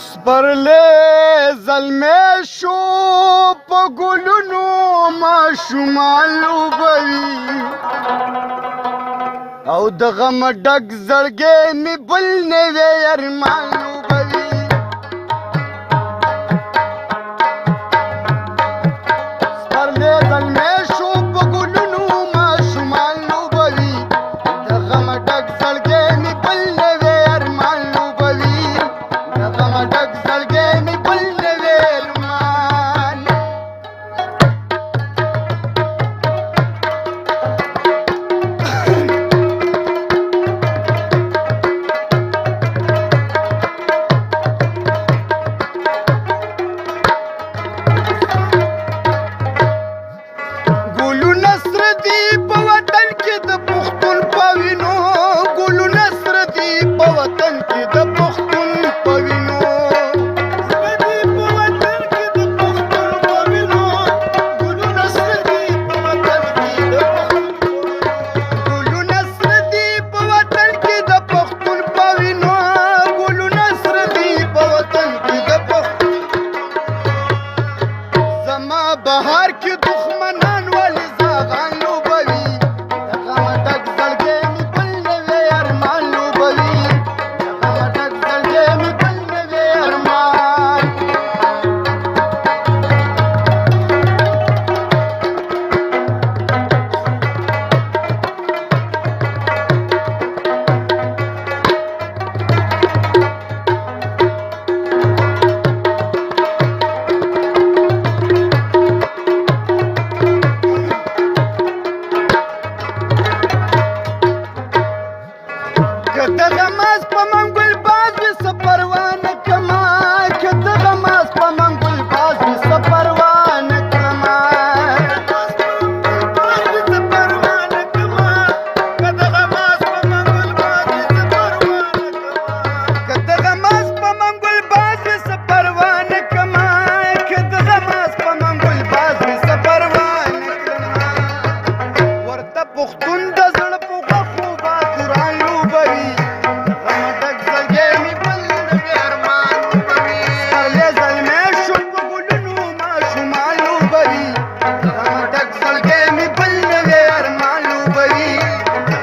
سپرلی زلمی شو په ګلونو ماشومان لوبوي او د غم ډک زړګی مې بل نوی ارمان لوبوي سپرلی زلمی شو په ګلونو ماشومان لوبوي د غم ډک زړګی مې بل نوی ارمان لوبوي د غم ډک زړګی مې بل نوی ارمان ګلونه سره دي په وطن کې د پښتون په وینو ګلونه سره دي په وطن کې د پښتون په وینو ګلونه سره دي په وطن کې د ګلونه سره دي په وطن کې د پښتون په وینو ګلونه سره دي په وطن کې د پښتون زما بهار کې دښمنان ولې زاغان لوبوي د غم ډک زړګی مې بل نوی ارمان لوبوي د غم ډک زړګی مې بل نوی ارمان که دغه ماز په منګل باز وي څه پروا نه کړمه که دغه ماز په منګل باز وي څه پروا نه کړمه که دغه ماز په منګل باز وي څه پروا نه کړمه که دغه ماز په منګل باز وي څه پروا نه کړمه ورته پښتون د زړه په غوښو باتوران لوبوي غم ډک زړګی مې بل نوی ارمان لوبوي سپرلی زلمی شو په ګلونو ماشومان لوبوي غم ډک زړګی مې بل نوی ارمان لوبوي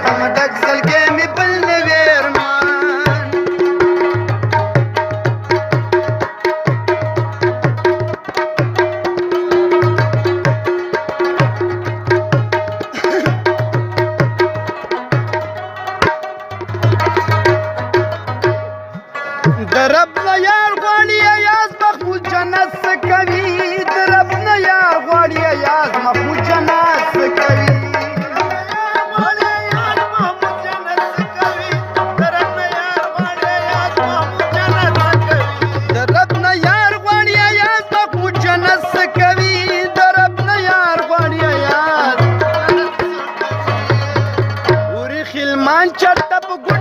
غم ډک زړګی مې بل نوی ارمان د رب نه یار غواړي ایاز محمود جنت څه کوي د رب نه یار غواړي ایاز محمود جنت څه کوي د رب نه یار غواړي ایاز محمود جنت څه کوي د رب نه یار غواړي ایاز ورې خلمان چرته په ګوډ